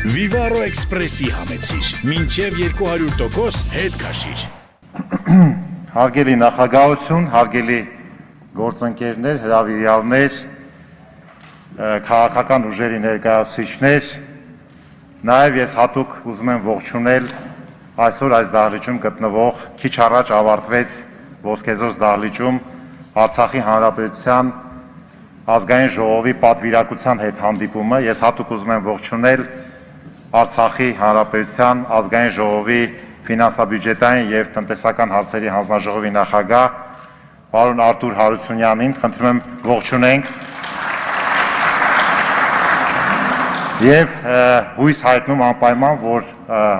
Vivaro Express-ի համեցիր, մինչև 200% հետ քաշիր։ Հարգելի նախագահություն, հարգելի գործընկերներ, հրավիրյալներ, քաղաքական ուժերի ներկայացուցիչներ, նաև ես հատուկ ուզում եմ ողջունել այսօր այս դահլիճում գտնվող քիչ առաջ ավարտվեց Ոսկեզօծ դահլիճում Արցախի Հանրապետության ազգային ժողովի պատվիրակության հետ հանդիպումը։ Ես հատուկ ուզում եմ ողջունել Արցախի Հանրապետության ազգային ժողովի ֆինանսա-բյուջետային եւ տնտեսական հարցերի հանձնաժողովի նախագահ պարոն Արտուր Հարությունյանին, խնդրում եմ ողջունենք եւ հույս հայտնում անպայման, որ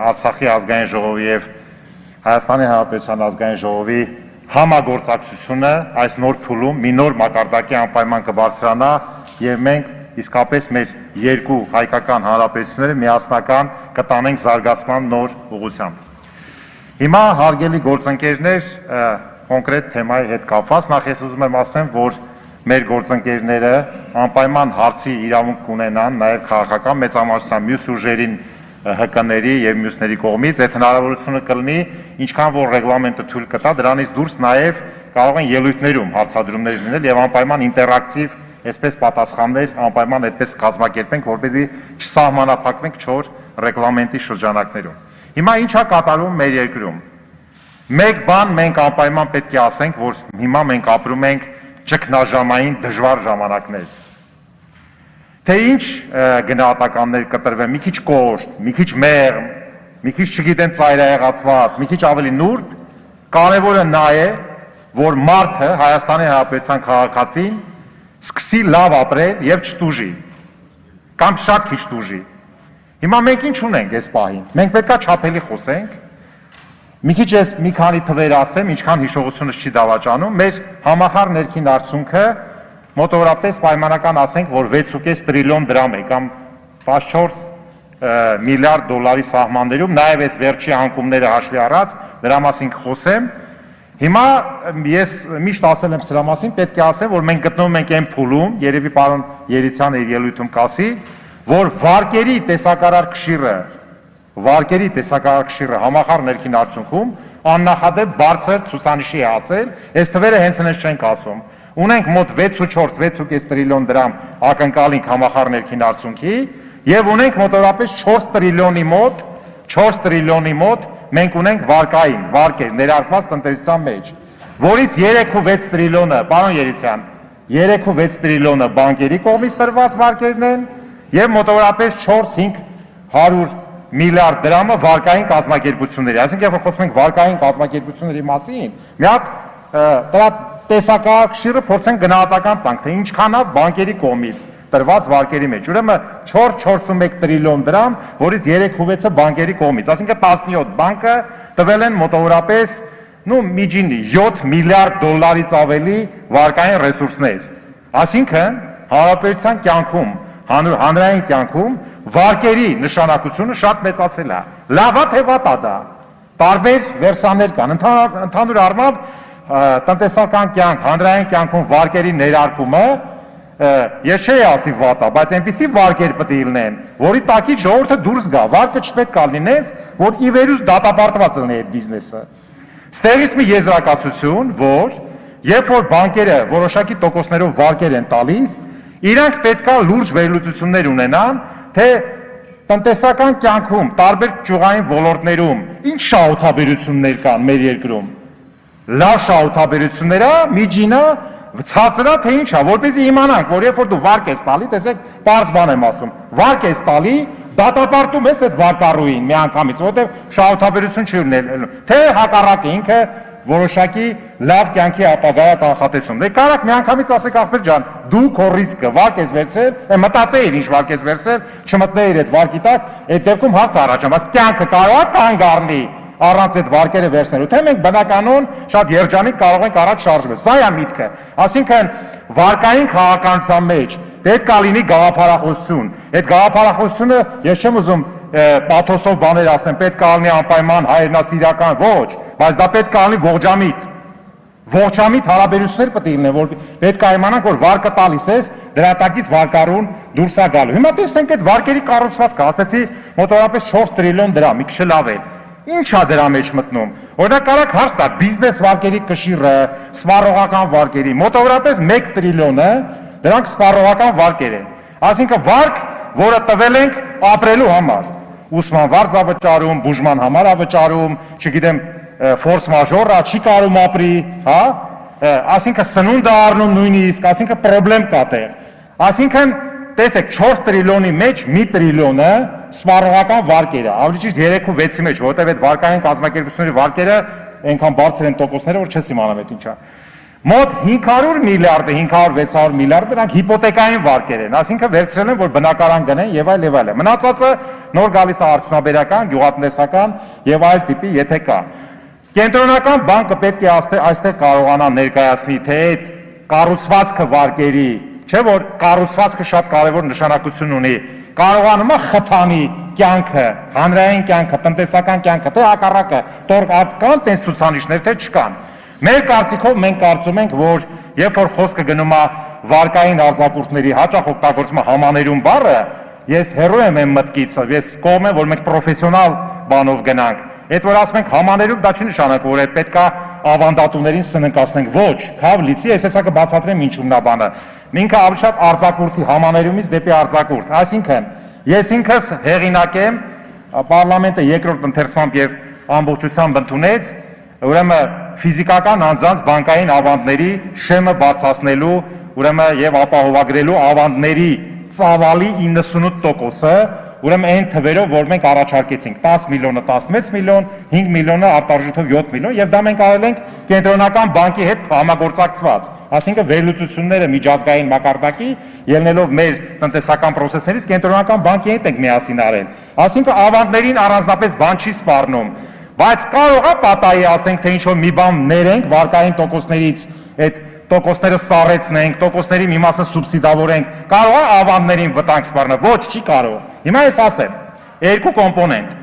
Արցախի ազգային ժողովի եւ Հայաստանի Հանրապետության ազգային ժողովի համագործակցությունը այս նոր փուլում մի նոր մակարդակի անպայման կբարձրանա եւ մենք իսկապես մեր երկու հայկական հանրապետությունները միասնական կտանենք զարգացման նոր ուղղությամբ։ Հիմա հարգելի գործընկերներ, կոնկրետ թեմայի հետ կապված նախ ես ուզում եմ ասեմ, որ մեր գործընկերները անպայման հարցի իրավունք կունենան նաև քաղաքական մեծամասնության մյուս ուժերին ՀԿ-ների եւ մյուսների կողմից այդ հնարավորությունը կլինի, ինչքան որ ռեգլամենտը թույլ կտա, դրանից դուրս նաև կարող են ելույթներում հարցադրումներ լինել եւ անպայման ինտերակտիվ այսպես պատասխաններ անպայման այդպես կազմակերպենք, որպեսզի չսահմանափակվենք չոր ռեգլամենտի շրջանակներում։ Հիմա ինչ է կատարվում մեր երկրում։ Մեկ բան մենք անպայման պետք է ասենք, որ հիմա մենք ապրում ենք ճգնաժամային դժվար ժամանակներ։ Թե ինչ գնահատականներ կտրվեն, մի քիչ կոշտ, մի քիչ մեղմ, մի քիչ չգիտեմ ծայրահեղացված, մի քիչ ավելի նուրբ, կարևորը նա է, որ մարդը Հայաստանի Հանրապետության քաղաքացին սկսի լավ ապրել եւ չտուժի, կամ շատ քիչ տուժի։ Հիմա մենք ինչ ունենք այս պահին։ Մենք պետքա չափելի խոսենք։ Մի քիչ ես մի քանի թվեր ասեմ, ինչքան հիշողությունս չի դավաճանում, մեր համախառն ներքին արդյունքը մոտավորապես պայմանական ասենք, որ 6.5 տրիլիոն դրամ է կամ 14 միլիարդ դոլարի սահմաններում, նաև այս վերջի անկումները հաշվի առած, դրա մասին կխոսեմ։ Հիմա ես միշտ ասել եմ սրա մասին, պետք է ասեմ, որ մենք գտնվում ենք այն փուլում, երևի պարոն Երիցյանը իր ելույթում կասի, որ վարկերի տեսակարար կշիռը համախառն ներքին արդյունքում աննախադեպ բարձր ցուցանիշի է հասել, այս թվերը հենց այնպես չենք ասում։ Ունենք մոտ 6.4-6.5 տրիլիոն դրամ ակնկալինք համախառն ներքին արդյունքի եւ ունենք մոտավորապես 4 տրիլիոնի մոտ մենք ունենք վարկեր ներարկված տնտեսության մեջ, որից 3.6 տրիլիոնը, պարոն Երիցյան, 3.6 տրիլիոնը բանկերի կողմից տրված վարկերն են եւ մոտավորապես 4-500 միլիարդ դրամը վարկային կազմակերպությունների, այսինքն երբ խոսում ենք վարկային կազմակերպությունների մասին, մի հատ դրա տեսակարար կշիռը փորձենք գնահատական տանք, թե ինչքան է բանկերի կողմից տրված վարկերի մեջ։ Ուրեմն 4.41 տրիլիոն դրամ, որից 3.6-ը բանկերի կողմից, այսինքն 17 բանկը տվել են մոտավորապես միջինի 7 միլիարդ դոլարից ավելի վարկային ռեսուրսներ։ Այսինքն հանրապետության կյանքում, հանրային կյանքում վարկերի նշանակությունը շատ մեծացել է։ Լավ է թե վատ է դա։ Տարբեր վերսաններ կան։ Ընդհանուր առմամբ տնտեսական կյանք, հանրային կյանքում վարկերի ներարկումը ես չէի ասի վատ է, բայց այնպիսի վարկեր պետք է լինեն, որի տակից ժողովուրդը դուրս գա։ Վարկը չպետք է լինի նենց, որ ի վերուս դատապարտված լինի այդ բիզնեսը։ Ստեղից մի եզրակացություն, որ երբ որ բանկերը որոշակի տոկոսներով վարկեր են տալիս, իրանք պետքա լուրջ վերլուծություններ ունենան, թե տնտեսական կյանքում, տարբեր ճյուղային ոլորտներում ինչ շահութաբերություններ կան մեր երկրում։ Լավ շահութաբերությունները, միջինը, ցածրը թե ինչ է, որպեսզի իմանանք, որ երբ որ դու վարկ ես տալի, տեսեք, պարզ բան եմ ասում, վարկ ես տալի, դատապարտում ես այդ վարկառուին միանգամից, որովհետև շահութաբերություն չի ունենալու, թե հակառակը ինքը որոշակի լավ կյանքի ապագայա կանխատեսում։ Դե կարակ միանգամից ասեք ախպեր ջան, դու քո ռիսկը վարկ ես վերցրել, մտածեիր ինչ վարկ ես վերցրել, չմտնեիր այդ վարկի տակ, այդ դեպքում հարց առաջանում, բայց կյանքը կարող է կանգ առնի առանց այդ վարկերը վերցնելու, թե մենք բնականon շատ երջանիկ կարող ենք առաջ շարժվել։ Սա է միտքը։ Այսինքն վարկային քաղաքականության մեջ պետք է լինի գաղափարախոսություն։ Այդ գաղափարախոսությունը ես չեմ ուզում պաթոսով բաներ ասեմ, պետք է լինի անպայման հայրենասիրական, ոչ, բայց դա պետք է լինի ողջամիտ։ Ողջամիտ հարաբերություններ պետք է լինեն, որ պետք է իմանանք, որ վարկը տալիս ես, դրատակից վարկարուն դուրս է գալու։ Հիմա տեսնենք այդ վարկերի կառուցվածքը, ասացի մոտավորապես 4 տրիլիոն դրամ, մի քիչ լավ է։ Ինչ է դրա մեջ մտնում։ Օրինակ կարակ հարց տա բիզնես վարկերի կշիռը, սպառողական վարկերի, մոտավորապես 1 տրիլիոնը դրանք սպառողական վարկեր են։ Այսինքն վարկ, որը տվել ենք ապրելու համար։ Ուսման վարձ է վճարում, բուժման համար է վճարում, չգիտեմ, ֆորս մաժոր է, չի կարում ապրի, հա։ Այսինքն սնունդ է առնում նույնիսկ, այսինքն պրոբլեմ կա տեղ։ Այսինքն տեսեք 4 տրիլիոնի մեջ 1 տրիլիոնը սպառողական վարկեր է, ավելի ճիշտ 3-6-ի մեջ, որովհետև այդ վարկային կազմակերպությունների վարկերը այնքան բարձր են տոկոսները, որ չես իմանում այդ ինչա։ Մոտ 500 միլիարդը, 500-600 միլիարդ դրանք հիպոթեկային վարկեր են, այսինքն վերցրել են, որ բնակարան գնեն եւ այլ եւ այլ։ Մնացածը նոր գալիս է արդյունաբերական, գյուղատնտեսական եւ այլ տիպի, եթե կա։ Կենտրոնական բանկը պետք է այստեղ կարողանա ներկայացնի, թե այդ կառուցվածքը վարկերի, չէ՞ որ կառուցվածքը շատ կարևոր նշանակություն ունի, կարողանում է խթանի կյանքը, հանրային կյանքը, տնտեսական կյանքը, թե հակառակը, տոր կան տես ցուցանիշներ, թե չկան։ Մեր կարծիքով մենք կարծում ենք, որ երբ որ խոսքը գնում է վարկային արձակուրդների հաճախ օգտագործում է համաներում բառը, ես հեռու եմ այն մտքից, ես կողմ եմ, որ մենք պրոֆեսիոնալ բանով գնանք։ Այդ որ ասում ենք համաներում, դա չի նշանակում, որ այդ պետք է ավանդատուներին սննկացնենք, ոչ, քավ լիցի, ես հեսա կբացատրեմ ինչու նա բանը։ Ինքը ավելի շատ արձակուրդի համաներումից դեպի արձակուրդ, այսինքն ես ինքս հեղինակ եմ, պարլամենտը երկրորդ ընթերցմամբ եւ ամբողջությամբ ընդունեց, ուրեմն ֆիզիկական անձանց բանկային ավանդների շեմը բացասնելու, ուրեմն եւ ապահովագրելու ավանդների ծավալի 98%-ը, ուրեմն այն թվերով, որ մենք առաջարկեցինք, 10 միլիոնը 16 միլիոն, 5 միլիոնը արտարժույթով 7 միլիոն, եւ դա մենք արել ենք կենտրոնական բանկի հետ համագործակցված, այսինքն վերլուծությունները միջազգային մակարդակի ելնելով մեր տնտեսական process-ներից կենտրոնական բանկի հետ ենք միասին արել, այսինքն ավանդներին առանձնապես բան չի սպառնում, բայց կարող է պատահի ասենք, թե ինչ-որ մի բան ներենք վարկային տոկոսներից, այդ տոկոսները սառեցնենք, տոկոսների մի մասը սուբսիդավորենք, կարող է ավանդներին վտանգ սպառնել, ոչ, չի կարող։ Հիմա ես ասեմ, երկու կոմպոնենտ։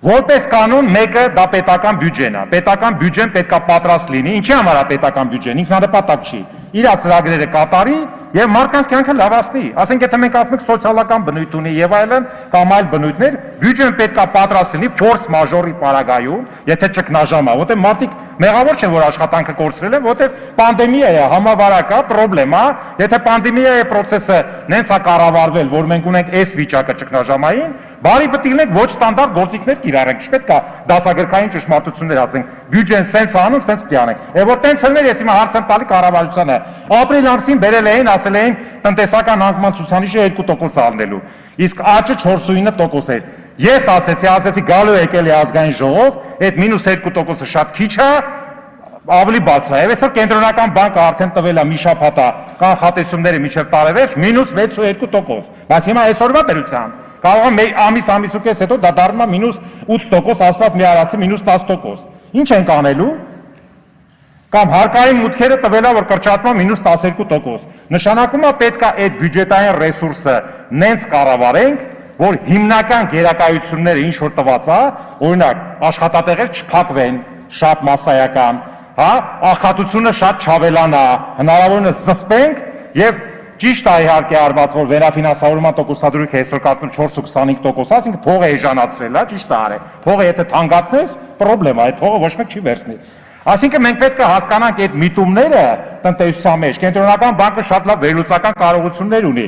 Որպես կանոն մեկը դա պետական բյուջեն է, պետական բյուջեն պետք է պատրաստ լինի, ինչի համար է պետական բյուջեն, ինքնանպատակ չի, իր ծրագրերը կատարի եւ մարդկանց կյանքը լավացնի, ասենք եթե մենք ասում ենք սոցիալական բնույթ ունի եւ այլն կամ այլ բնույթներ, բյուջեն պետք է պատրաստ լինի ֆորս մաժորի պարագայում, եթե ճգնաժամ է, որտեղ մարդիկ մեղավոր չեն, որ աշխատանքը կորցրել են, որտեղ պանդեմիա է, համավարակ է, պրոբլեմ է, եթե պանդեմիայի process-ը նենց է կառավարվել, որ մենք ունենք այս վիճակը ճգնաժամային, բարի պետք է ոչ ստանդարտ գործիքներ կիրառենք, չպետք է դասագրքային ճշմարտություններ ասենք, բյուջեն սենց անում, սենց պետք է անենք։ Եվ որ տենց ելներ, ես հիմա հարց եմ տալի կառավարությանը, ապրիլ ամսին բերել էին, ասել էին տնտեսական անկման ցուցանիշը 2% առնելու, իսկ աճը 4.9% էր։ Ես ասեցի գալու եկել է ազգային ժողով, այդ -2%-ը շատ քիչ է, ավելի բարձր է։ Եվ այսօր կենտրոնական բանկը արդեն տվել է մի շաբաթ կանխատեսումները մինչև տարեվերջ -6.2%, բայց հիմա այսօրվա դրությամբ կարող է ամիս ու կես հետո դա դառնում է -8%, աստված մի արածի -10%։ Ինչ ենք անելու։ Կամ հարկային մուտքերը տվելա, որ կրճատվում է -12%։ Նշանակում է պետք է այդ բյուջետային ռեսուրսը նենց կառավարենք, որ հիմնական գերակայությունները ինչ որ տված է, օրինակ աշխատատեղեր չփակվեն, շատ մասսայական, հա, աղքատությունը շատ չավելանա, հնարավորինս զսպենք եւ ճիշտ է իհարկե արված, որ վերաֆինանսավորման տոկոսադրույքը այսօր կազմում 4.25%, այսինքն փողը էժանացրել է, ճիշտ է արել։ Փողը եթե թանկացնես, պրոբլեմ է, այդ փողը ոչ մեկ չի վերցնի։ Այսինքն մենք պետք է հասկանանք այդ միտումները տնտեսության մեջ, կենտրոնական բանկը շատ լավ վերլուծական կարողություններ ունի։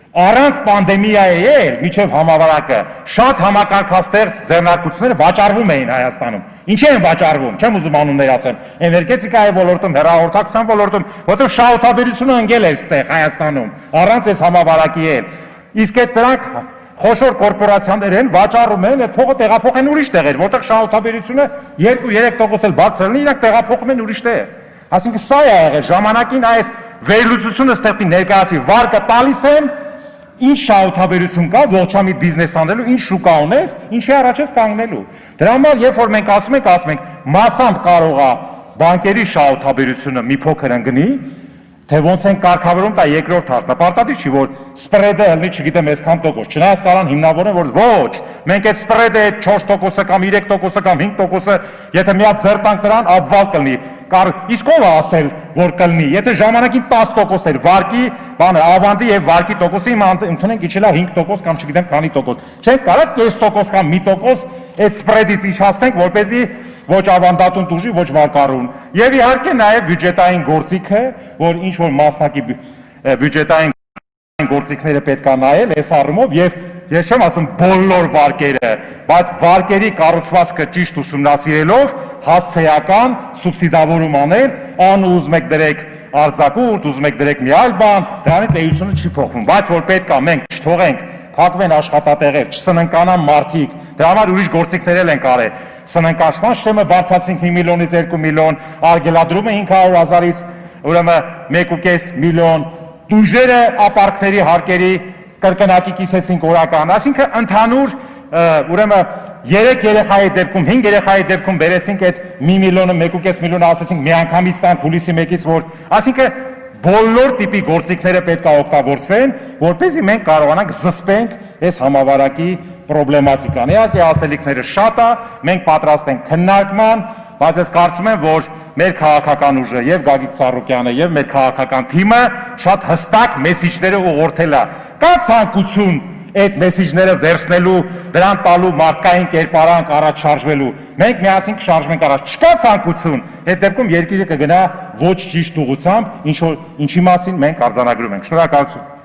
Առանց պանդեմիայի էլ միջև համավարակը շատ համակարգաստեղծ ձեռնարկությունները վաճառվում էին Հայաստանում։ Ինչի են վաճառվում, չեմ ուզում անուններ ասեմ, էներգետիկայի ոլորտում, հեռահաղորդակցության ոլորտում, որտեղ շահութաբերությունը ընկել էր այստեղ Հայաստանում, առանց այս համավարակի էլ։ Իսկ այդ դրանք խոշոր կորպորացիաներ են, վաճառում են, այդ փողը տեղափոխեն ուրիշ տեղեր, որտեղ շահութաբերությունը 2-3% էլ բարձր լինի, իրանք տեղափոխում են ուրիշ տեղ։ Այսինքն սա է եղել ժամանակին այս վերլուծությունը ստեղծի ներկայացի վարկը տալիս են, ինչ շահութաբերություն կա, ողջամիտ բիզնես անելու, ինչ շուկա ունես, ինչի առաջ ես կանգնելու։ Դրա համար երբ որ մենք ասում ենք, մասամբ կարող է բանկերի շահութաբերությունը մի փոքր ընկնի, Թե ոնց են կարգավորում դա երկրորդ հարցն է։ Պարտադիր չի որ սպրեդը ելնի, չգիտեմ, այսքան տոկոս։ Չնայած կարան հիմնավորեն, որ ոչ, մենք այդ սպրեդը 4%-ը կամ 3%-ը կամ 5%-ը, եթե միած զերտանք դրան, ապվալ կլինի։ Իսկ ով է ասել, որ կլինի։ Եթե ժամանակին 10% էր վարկի, բանը ավանդի եւ վարկի տոկոսի ընդունենք իջելա 5% կամ չգիտեմ քանի տոկոս։ Չենք կարող կես տոկոս կամ մի տոկոս այդ սպրեդից իջացնենք, որպեսզի ոչ ավանդատուն դուժի, ոչ վարկառուն։ Եվ իհարկե նաև բյուջետային գործիքը, որ ինչ որ մասնակի բյուջետային գործիքները պետք է նայել այս առումով եւ ես չեմ ասում բոլոր վարկերը, բայց վարկերի կառուցվածքը ճիշտ ուսումնասիրելով հասցեական սուբսիդավորում անել, ուզում եք դրեք արձակուրդ, ուզում եք դրեք մի այլ բան, դրանից էությունը չի փոխվում, բայց որ պետք է մենք չթողենք փակվեն աշխատատեղեր, չսննկանան մարդիկ, դրա համար ուրիշ գործիքներ են կարել։ Սննկաշման շեմը բարձրացինք 1 միլիոնից 2 միլիոն, արգելադրումը 500,000-ից ուրեմն 1.5 միլիոն, դույժերը ապարքների հարկերի կրկնակի կիսեցինք օրական, այսինքն ընդհանուր ուրեմն 3 երեխայի դեպքում, 5 երեխայի դեպքում բերեցինք այդ 1 միլիոնը, 1.5 միլիոնը ասացինք միանգամից տանք հուլիսի 1-ից, որ այսինքն բոլոր տիպի գործիքները պետք է օգտագործվեն, որպեսզի մենք կարողանանք զսպենք այս համավարակի պրոբլեմատիկան։ Իհարկե ասելիքները շատ է, մենք պատրաստ ենք քննարկման, բայց ես կարծում եմ, որ մեր քաղաքական ուժը եւ Գագիկ Ծառուկյանը եւ մեր քաղաքական թիմը շատ հստակ մեսիջները ուղղորդել է։ Կա ցանկություն այդ մեսիջները վերցնելու, դրան տալու մարդկային կերպարանք առաջ շարժվելու։ Մենք միասին կշարժվենք առաջ։ Չկա ցանկություն, այդ դեպքում երկիրը կգնա ոչ ճիշտ ուղղությամբ, ինչի մասին մենք արձանագրում ենք։ Շնորհակալություն։